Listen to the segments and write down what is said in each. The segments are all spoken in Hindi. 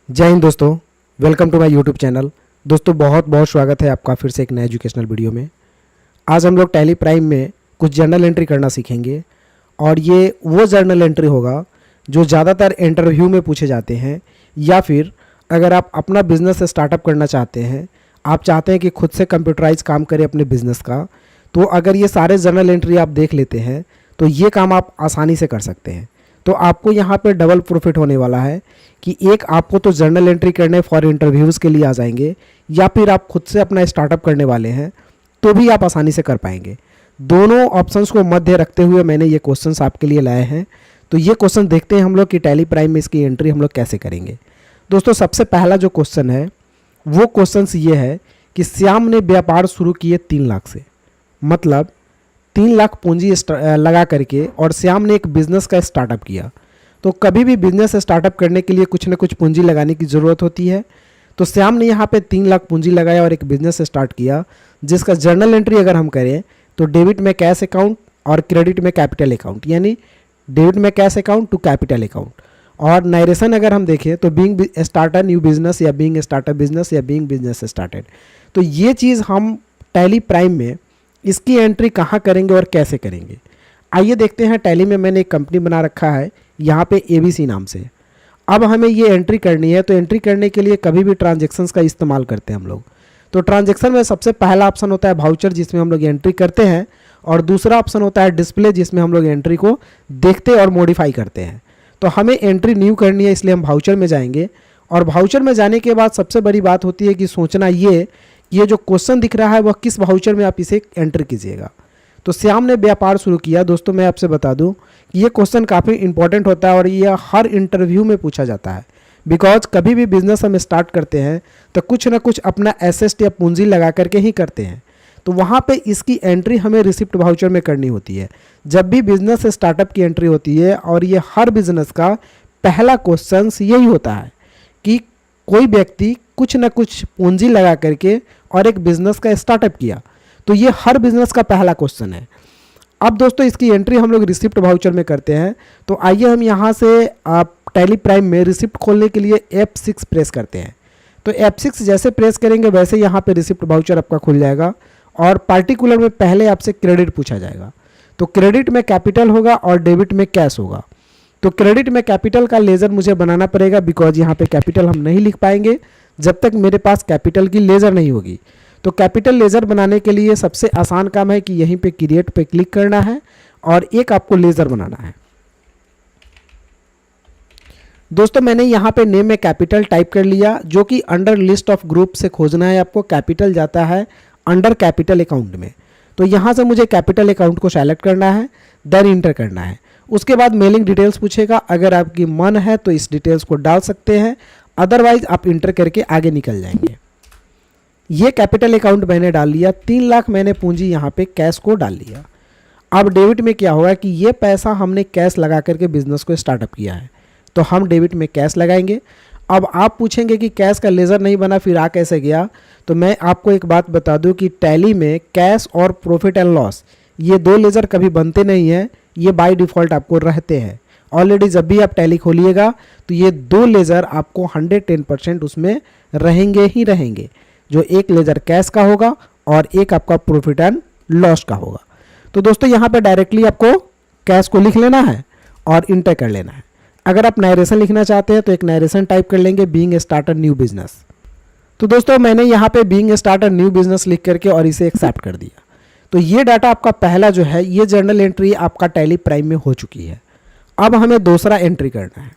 जय हिंद दोस्तों, welcome to my YouTube channel. दोस्तों बहुत बहुत स्वागत है आपका फिर से एक नए एजुकेशनल वीडियो में। आज हम लोग टैली प्राइम में कुछ जर्नल एंट्री करना सीखेंगे और ये वो जर्नल एंट्री होगा जो ज़्यादातर इंटरव्यू में पूछे जाते हैं, या फिर अगर आप अपना बिजनेस स्टार्टअप करना चाहते हैं, आप चाहते हैं कि खुद से कंप्यूटराइज काम करें अपने बिजनेस का, तो अगर ये सारे जर्नल एंट्री आप देख लेते हैं तो ये काम आप आसानी से कर सकते हैं। तो आपको यहाँ पे डबल प्रॉफिट होने वाला है कि एक आपको तो जर्नल एंट्री करने फॉर इंटरव्यूज़ के लिए आ जाएंगे, या फिर आप खुद से अपना स्टार्टअप करने वाले हैं तो भी आप आसानी से कर पाएंगे। दोनों ऑप्शंस को मध्य रखते हुए मैंने ये क्वेश्चंस आपके लिए लाए हैं। तो ये क्वेश्चन देखते हैं हम लोग कि टैली प्राइम में इसकी एंट्री हम लोग कैसे करेंगे। दोस्तों सबसे पहला जो क्वेश्चन है वो क्वेश्चन ये है कि श्याम ने व्यापार शुरू किए 3 लाख से, मतलब 3 लाख पूंजी लगा करके, और श्याम ने एक बिज़नेस का स्टार्टअप किया। तो कभी भी बिजनेस स्टार्टअप करने के लिए कुछ ना कुछ पूंजी लगाने की ज़रूरत होती है। तो श्याम ने यहाँ पे 3 लाख पूंजी लगाया और एक बिज़नेस स्टार्ट किया, जिसका जर्नल एंट्री अगर हम करें तो डेबिट में कैश अकाउंट और क्रेडिट में कैपिटल अकाउंट, यानी डेबिट में cash account to capital account. और नरेशन अगर हम देखें तो बीइंग स्टार्टर न्यू बिजनेस, या बीइंग स्टार्टर बिजनेस, या बीइंग बिजनेस स्टार्टेड। तो ये चीज़ हम टैली प्राइम में इसकी एंट्री कहाँ करेंगे और कैसे करेंगे, आइए देखते हैं। टैली में मैंने एक कंपनी बना रखा है यहाँ पे ABC नाम से। अब हमें ये एंट्री करनी है, तो एंट्री करने के लिए कभी भी ट्रांजैक्शंस का इस्तेमाल करते हैं हम लोग। तो ट्रांजैक्शन में सबसे पहला ऑप्शन होता है वाउचर, जिसमें हम लोग एंट्री करते हैं, और दूसरा ऑप्शन होता है डिस्प्ले, जिसमें हम लोग एंट्री को देखते और मॉडिफाई करते हैं। तो हमें एंट्री न्यू करनी है, इसलिए हम वाउचर में जाएंगे। और वाउचर में जाने के बाद सबसे बड़ी बात होती है कि सोचना ये जो क्वेश्चन दिख रहा है वह किस वाउचर में आप इसे एंटर कीजिएगा। तो श्याम ने व्यापार शुरू किया। दोस्तों मैं आपसे बता दूं कि ये क्वेश्चन काफ़ी इंपॉर्टेंट होता है और ये हर इंटरव्यू में पूछा जाता है। बिकॉज कभी भी बिजनेस हम स्टार्ट करते हैं तो कुछ ना कुछ अपना एसेट या पूंजी लगा करके ही करते हैं। तो वहाँ पे इसकी एंट्री हमें रिसिप्ट वाउचर में करनी होती है जब भी बिजनेस स्टार्टअप की एंट्री होती है। और ये हर बिजनेस का पहला क्वेश्चन यही होता है कि कोई व्यक्ति कुछ ना कुछ पूंजी लगा करके और एक बिजनेस का स्टार्टअप किया। तो ये हर बिजनेस का पहला क्वेश्चन है। अब दोस्तों इसकी एंट्री हम लोग रिसिप्ट वाउचर में करते हैं। तो आइए हम यहाँ से आप टैली प्राइम में रिसिप्ट खोलने के लिए F6 प्रेस करते हैं। तो F6 जैसे प्रेस करेंगे वैसे यहाँ पे रिसिप्ट वाउचर आपका खुल जाएगा, और पार्टिकुलर में पहले आपसे क्रेडिट पूछा जाएगा। तो क्रेडिट में कैपिटल होगा और डेबिट में कैश होगा। तो क्रेडिट में कैपिटल का लेज़र मुझे बनाना पड़ेगा, बिकॉज यहाँ पे कैपिटल हम नहीं लिख पाएंगे जब तक मेरे पास कैपिटल की लेज़र नहीं होगी। तो कैपिटल लेज़र बनाने के लिए सबसे आसान काम है कि यहीं पे क्रिएट पे क्लिक करना है और एक आपको लेज़र बनाना है। दोस्तों मैंने यहाँ पे नेम में कैपिटल टाइप कर लिया, जो कि अंडर लिस्ट ऑफ ग्रुप से खोजना है आपको। कैपिटल जाता है अंडर कैपिटल अकाउंट में। तो यहाँ से मुझे कैपिटल अकाउंट को सेलेक्ट करना है, देन इंटर करना है। उसके बाद मेलिंग डिटेल्स पूछेगा, अगर आपकी मन है तो इस डिटेल्स को डाल सकते हैं, अदरवाइज आप इंटर करके आगे निकल जाएंगे। ये कैपिटल अकाउंट मैंने डाल लिया। 3 लाख मैंने पूंजी यहाँ पे कैश को डाल लिया। अब डेबिट में क्या होगा कि ये पैसा हमने कैश लगा करके बिजनेस को स्टार्टअप किया है, तो हम डेबिट में कैश लगाएंगे। अब आप पूछेंगे कि कैश का लेज़र नहीं बना, फिर आ कैसे गया। तो मैं आपको एक बात बता दूं कि टैली में कैश और प्रॉफिट एंड लॉस ये 2 लेज़र कभी बनते नहीं हैं, ये बाय डिफ़ॉल्ट आपको रहते हैं। ऑलरेडी जब भी आप टैली खोलिएगा तो ये 2 लेज़र आपको 110% उसमें रहेंगे ही रहेंगे, जो एक लेज़र कैश का होगा और एक आपका प्रॉफिट एंड लॉस का होगा। तो दोस्तों यहाँ पे डायरेक्टली आपको कैश को लिख लेना है और इंटर कर लेना है। अगर आप नरेशन लिखना चाहते हैं तो एक नरेशन टाइप कर लेंगे, बीइंग स्टार्टर न्यू बिजनेस। तो दोस्तों मैंने यहाँ पे बीइंग स्टार्टर न्यू बिजनेस लिख करके और इसे एक्सेप्ट कर दिया। तो ये डाटा आपका पहला जो है, ये जर्नल एंट्री आपका टैली प्राइम में हो चुकी है। अब हमें दूसरा एंट्री करना है।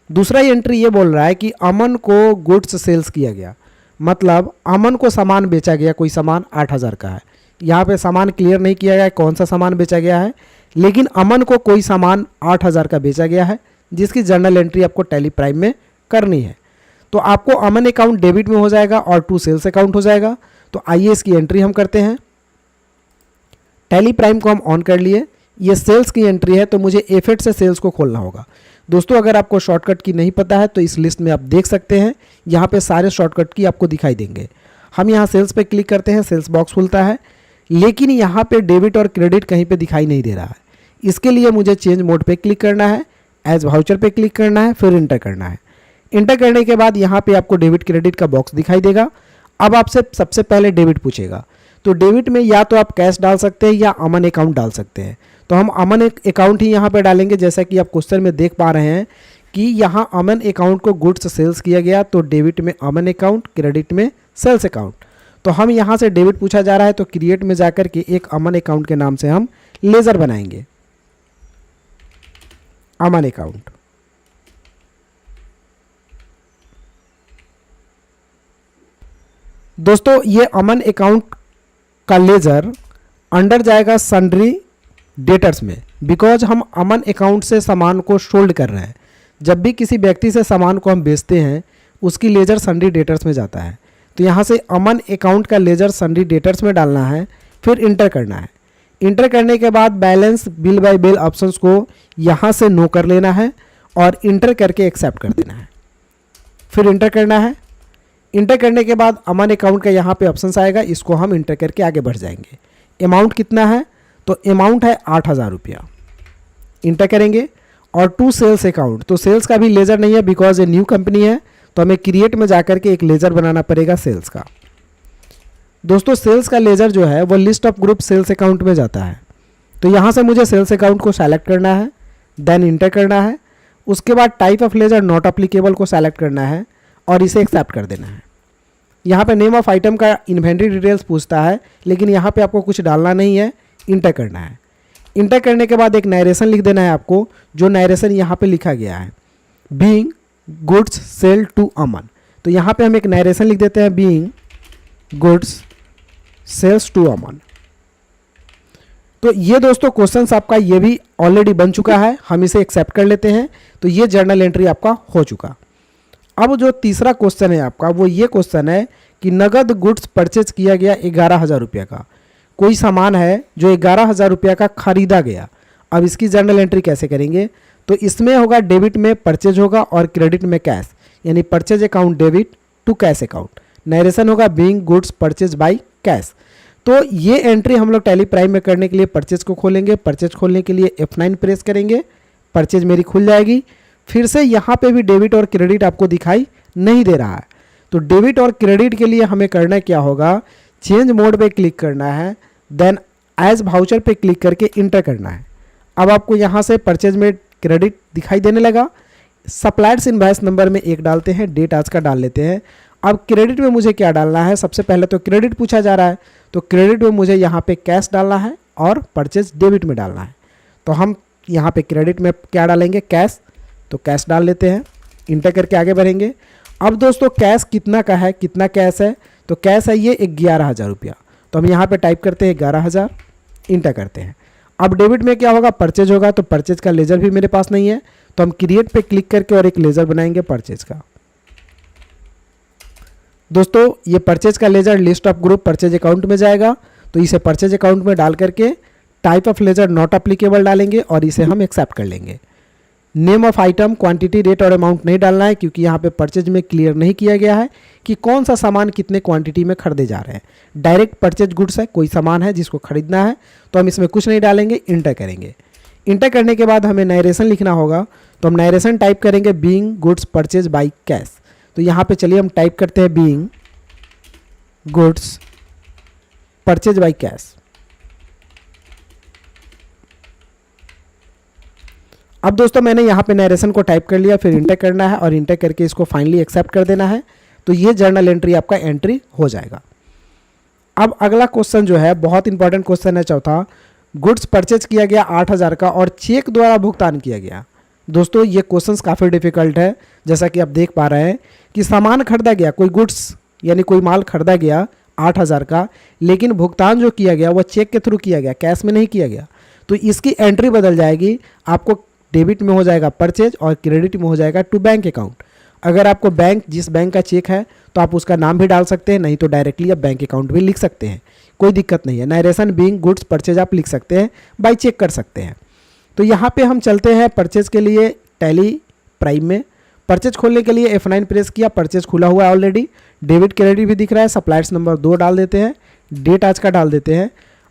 दूसरा एंट्री ये बोल रहा है कि अमन को गुड्स सेल्स किया गया, मतलब अमन को सामान बेचा गया। कोई सामान 8,000 का है। यहाँ पे सामान क्लियर नहीं किया गया है कौन सा सामान बेचा गया है, लेकिन अमन को कोई सामान 8,000 का बेचा गया है, जिसकी जर्नल एंट्री आपको टैली प्राइम में करनी है। तो आपको अमन अकाउंट डेबिट में हो जाएगा और टू सेल्स अकाउंट हो जाएगा। तो आइए इसकी एंट्री हम करते हैं। टैली प्राइम को हम ऑन कर लिए। ये सेल्स की एंट्री है, तो मुझे F8 से सेल्स को खोलना होगा। दोस्तों अगर आपको शॉर्टकट की नहीं पता है तो इस लिस्ट में आप देख सकते हैं, यहाँ पे सारे शॉर्टकट की आपको दिखाई देंगे। हम यहाँ सेल्स पे क्लिक करते हैं, सेल्स बॉक्स खुलता है, लेकिन यहाँ पे डेबिट और क्रेडिट कहीं पे दिखाई नहीं दे रहा है। इसके लिए मुझे चेंज मोड पे क्लिक करना है, एज वाउचर पे क्लिक करना है, फिर इंटर करना है। इंटर करने के बाद यहाँ पे आपको डेबिट क्रेडिट का बॉक्स दिखाई देगा। अब आपसे सबसे पहले डेबिट पूछेगा, तो डेबिट में या तो आप कैश डाल सकते हैं या अमन अकाउंट डाल सकते हैं। तो हम अमन अकाउंट ही यहाँ पे डालेंगे। जैसा कि आप क्वेश्चन में देख पा रहे हैं कि यहाँ अमन अकाउंट को गुड्स सेल्स किया गया, तो डेबिट में अमन अकाउंट, क्रेडिट में सेल्स अकाउंट। तो हम यहाँ से डेबिट पूछा जा रहा है, तो क्रिएट में जाकर के एक अमन अकाउंट के नाम से हम लेजर बनाएंगे, अमन अकाउंट। दोस्तों ये अमन अकाउंट का लेजर अंडर जाएगा सन्ड्री डेटर्स में, बिकॉज हम अमन अकाउंट से सामान को सोल्ड कर रहे हैं। जब भी किसी व्यक्ति से सामान को हम बेचते हैं उसकी लेजर सन्ड्री डेटर्स में जाता है। तो यहाँ से अमन अकाउंट का लेजर सन्ड्री डेटर्स में डालना है, फिर इंटर करना है। इंटर करने के बाद balance bill bye bill options को यहाँ से नो कर लेना है और इंटर करके एक्सेप्ट कर देना है, फिर इंटर करना है। इंटर करने के बाद अमन अकाउंट का यहाँ पे ऑप्शंस आएगा, इसको हम इंटर करके आगे बढ़ जाएंगे। अमाउंट कितना है, तो अमाउंट है 8,000 रुपया। इंटर करेंगे। और टू सेल्स अकाउंट, तो सेल्स का भी लेजर नहीं है बिकॉज ये न्यू कंपनी है, तो हमें क्रिएट में जाकर के एक लेजर बनाना पड़ेगा सेल्स का। दोस्तों सेल्स का लेजर जो है वो list of group sales account में जाता है। तो यहाँ से मुझे सेल्स अकाउंट को सेलेक्ट करना है, देन इंटर करना है। उसके बाद type of ledger not applicable को सेलेक्ट करना है और इसे एक्सेप्ट कर देना है। यहाँ पे नेम ऑफ आइटम का इन्वेंट्री डिटेल्स पूछता है, लेकिन यहाँ पे आपको कुछ डालना नहीं है, इंटर करना है। इंटर करने के बाद एक नरेशन लिख देना है आपको, जो नरेशन यहाँ पे लिखा गया है, बीइंग गुड्स सेल टू अमन। तो यहाँ पे हम एक नरेशन लिख देते हैं, बीइंग गुड्स सेल्स टू अमन। तो ये दोस्तों क्वेश्चंस आपका ये भी ऑलरेडी बन चुका है, हम इसे एक्सेप्ट कर लेते हैं। तो ये जर्नल एंट्री आपका हो चुका। अब जो तीसरा क्वेश्चन है आपका वो ये क्वेश्चन है कि नगद गुड्स परचेज किया गया 11,000 रुपये का। कोई सामान है जो 11,000 रुपये का खरीदा गया। अब इसकी जर्नल एंट्री कैसे करेंगे, तो इसमें होगा डेबिट में परचेज होगा और क्रेडिट में कैश, यानी purchase account debit to cash account. Narration होगा being goods purchase by cash. तो ये एंट्री हम लोग टैली प्राइम में करने के लिए परचेज को खोलेंगे। परचेज खोलने के लिए F9 प्रेस करेंगे, परचेज मेरी खुल जाएगी। फिर से यहाँ पे भी डेबिट और क्रेडिट आपको दिखाई नहीं दे रहा है। तो डेबिट और क्रेडिट के लिए हमें करना क्या होगा, चेंज मोड पे क्लिक करना है, देन एज वाउचर पे क्लिक करके इंटर करना है। अब आपको यहाँ से परचेज में क्रेडिट दिखाई देने लगा। सप्लायर्स इनवॉइस नंबर में 1 डालते हैं, डेट आज का डाल लेते हैं। अब क्रेडिट में मुझे क्या डालना है, सबसे पहले तो क्रेडिट पूछा जा रहा है, तो क्रेडिट में मुझे यहाँ पे कैश डालना है और परचेज डेबिट में डालना है। तो हम यहाँ पे क्रेडिट में क्या डालेंगे, कैश। तो कैश डाल लेते हैं, इंटर करके आगे बढ़ेंगे। अब दोस्तों कैश कितना का है, कितना कैश है, तो कैश है ये 11,000 रुपया। तो हम यहाँ पे टाइप करते हैं 11,000, इंटर करते हैं। अब डेबिट में क्या होगा, परचेज होगा। तो परचेज का लेजर भी मेरे पास नहीं है, तो हम क्रिएट पे क्लिक करके और एक लेजर बनाएंगे परचेज का। दोस्तों ये परचेज का ledger list of group purchase account में जाएगा। तो इसे परचेज अकाउंट में डाल करके type of ledger not applicable डालेंगे और इसे हम एक्सेप्ट कर लेंगे। Name of item, quantity, rate और अमाउंट नहीं डालना है, क्योंकि यहाँ पे परचेज में क्लियर नहीं किया गया है कि कौन सा सामान कितने क्वांटिटी में खरीदे जा रहे हैं। डायरेक्ट परचेज गुड्स है, कोई सामान है जिसको खरीदना है, तो हम इसमें कुछ नहीं डालेंगे, इंटर करेंगे। इंटर करने के बाद हमें नरेशन लिखना होगा, तो हम नरेशन टाइप करेंगे being goods purchase by cash. तो यहाँ पे चलिए हम टाइप करते हैं being goods purchase by cash. अब दोस्तों मैंने यहाँ पे नरेशन को टाइप कर लिया, फिर इंटर करना है और इंटर करके इसको फाइनली एक्सेप्ट कर देना है। तो ये जर्नल एंट्री आपका एंट्री हो जाएगा। अब अगला क्वेश्चन जो है बहुत इंपॉर्टेंट क्वेश्चन है, चौथा, गुड्स परचेज किया गया 8,000 का और चेक द्वारा भुगतान किया गया। दोस्तों ये क्वेश्चंस काफ़ी डिफिकल्ट है। जैसा कि आप देख पा रहे हैं कि सामान खरीदा गया, कोई गुड्स यानी कोई माल खरीदा गया 8,000 का, लेकिन भुगतान जो किया गया वो चेक के थ्रू किया गया, कैश में नहीं किया गया। तो इसकी एंट्री बदल जाएगी, आपको डेबिट में हो जाएगा परचेज और क्रेडिट में हो जाएगा टू बैंक अकाउंट। अगर आपको बैंक, जिस बैंक का चेक है तो आप उसका नाम भी डाल सकते हैं, नहीं तो डायरेक्टली आप बैंक अकाउंट भी लिख सकते हैं, कोई दिक्कत नहीं है। नरेशन बीइंग गुड्स परचेज आप लिख सकते हैं, बाय चेक कर सकते हैं। तो यहाँ पे हम चलते हैं परचेज के लिए टैली प्राइम में। परचेज खोलने के लिए F9 प्रेस किया, परचेज खुला हुआ है ऑलरेडी, डेबिट क्रेडिट भी दिख रहा है। सप्लायर्स नंबर 2 डाल देते हैं, डेट आज का डाल देते हैं।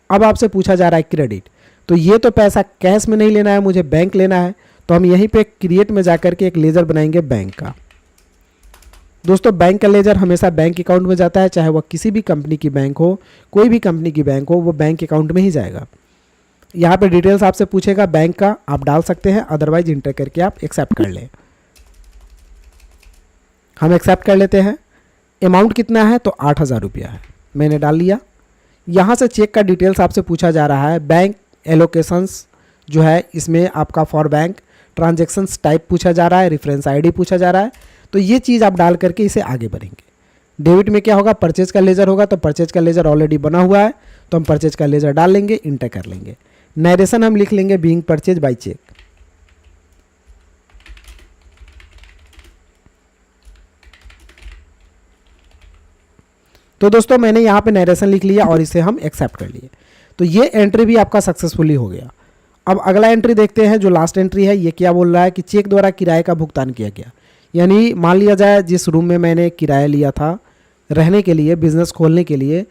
अब आपसे पूछा जा रहा है क्रेडिट, तो ये तो पैसा कैश में नहीं लेना है, मुझे बैंक लेना है। तो हम यहीं पे क्रिएट में जाकर के एक लेजर बनाएंगे बैंक का। दोस्तों बैंक का लेजर हमेशा बैंक अकाउंट में जाता है, चाहे वह किसी भी कंपनी की बैंक हो, कोई भी कंपनी की बैंक हो, वो बैंक अकाउंट में ही जाएगा। यहाँ पे डिटेल्स आपसे पूछेगा बैंक का, आप डाल सकते हैं, अदरवाइज इंटर करके आप एक्सेप्ट कर लें। हम एक्सेप्ट कर लेते हैं। अमाउंट कितना है तो 8,000 रुपया है, मैंने डाल लिया। यहाँ से चेक का डिटेल्स आपसे पूछा जा रहा है, बैंक एलोकेशंस जो है इसमें आपका फॉर बैंक, ट्रांजैक्शंस टाइप पूछा जा रहा है, रेफरेंस आईडी पूछा जा रहा है। तो ये चीज़ आप डाल करके इसे आगे बढ़ेंगे। डेबिट में क्या होगा, परचेज का लेजर होगा, तो परचेज का लेजर ऑलरेडी बना हुआ है तो हम परचेज का लेजर डाल लेंगे, इंटर कर लेंगे। नरेशन हम लिख लेंगे बीइंग परचेज बाय चेक। तो दोस्तों मैंने यहाँ पे नरेशन लिख लिया और इसे हम एक्सेप्ट कर लिए। तो ये एंट्री भी आपका सक्सेसफुली हो गया। अब अगला एंट्री देखते हैं, जो लास्ट एंट्री है। ये क्या बोल रहा है कि चेक द्वारा किराए का भुगतान किया गया। यानी मान लिया जाए जिस रूम में मैंने किराया लिया था रहने के लिए, बिजनेस खोलने के लिए,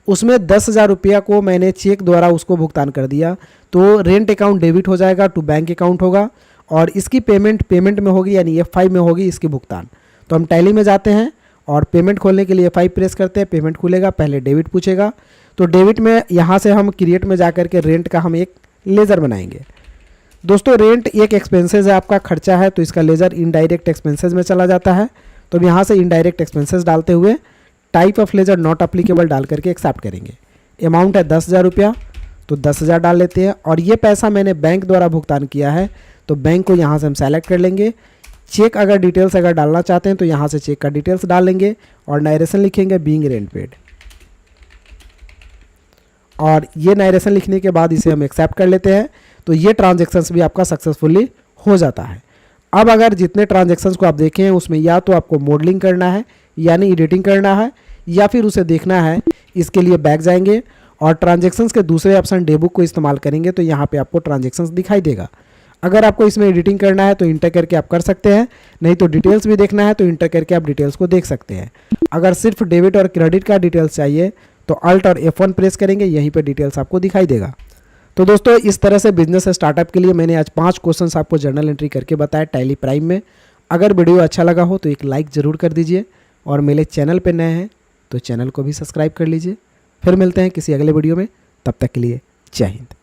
उसमें 10,000 रुपया को मैंने चेक द्वारा उसको भुगतान कर दिया। तो रेंट अकाउंट डेबिट हो जाएगा टू बैंक अकाउंट होगा और इसकी पेमेंट में होगी, यानी F5 में होगी इसकी भुगतान। तो हम टैली में जाते हैं और पेमेंट खोलने के लिए F5 प्रेस करते हैं, पेमेंट खुलेगा, पहले डेबिट पूछेगा। तो डेबिट में यहाँ से हम क्रिएट में जा करके रेंट का हम एक लेज़र बनाएंगे। दोस्तों रेंट एक एक्सपेंसेस है, आपका खर्चा है, तो इसका लेज़र इनडायरेक्ट एक्सपेंसेस में चला जाता है। तो हम यहाँ से इनडायरेक्ट एक्सपेंसेस डालते हुए type of laser not applicable डाल करके एक्सेप्ट करेंगे। अमाउंट है 10,000 रुपया, तो 10,000 डाल लेते हैं। और ये पैसा मैंने बैंक द्वारा भुगतान किया है, तो बैंक को यहाँ से हम सेलेक्ट कर लेंगे। चेक अगर डिटेल्स अगर डालना चाहते हैं तो यहाँ से चेक का डिटेल्स डाल लेंगे और नरेशन लिखेंगे बीइंग रेंट पेड। और ये नरेशन लिखने के बाद इसे हम एक्सेप्ट कर लेते हैं। तो ये ट्रांजैक्शंस भी आपका सक्सेसफुली हो जाता है। अब अगर जितने ट्रांजैक्शंस को आप देखें उसमें या तो आपको मॉडलिंग करना है यानी एडिटिंग करना है, या फिर उसे देखना है, इसके लिए बैक जाएंगे और ट्रांजैक्शंस के दूसरे ऑप्शन डे बुक को इस्तेमाल करेंगे तो यहाँ पे आपको ट्रांजैक्शंस दिखाई देगा। अगर आपको इसमें एडिटिंग करना है तो इंटर करके आप कर सकते हैं, नहीं तो डिटेल्स भी देखना है तो इंटर करके आप डिटेल्स को देख सकते हैं। अगर सिर्फ डेबिट और क्रेडिट का डिटेल्स चाहिए तो अल्ट और F1 प्रेस करेंगे, यहीं पे डिटेल्स आपको दिखाई देगा। तो दोस्तों इस तरह से बिजनेस स्टार्टअप के लिए मैंने आज 5 क्वेश्चंस आपको जर्नल एंट्री करके बताया टैली प्राइम में। अगर वीडियो अच्छा लगा हो तो एक लाइक ज़रूर कर दीजिए और मेरे चैनल पर नए हैं तो चैनल को भी सब्सक्राइब कर लीजिए। फिर मिलते हैं किसी अगले वीडियो में, तब तक के लिए जय हिंद।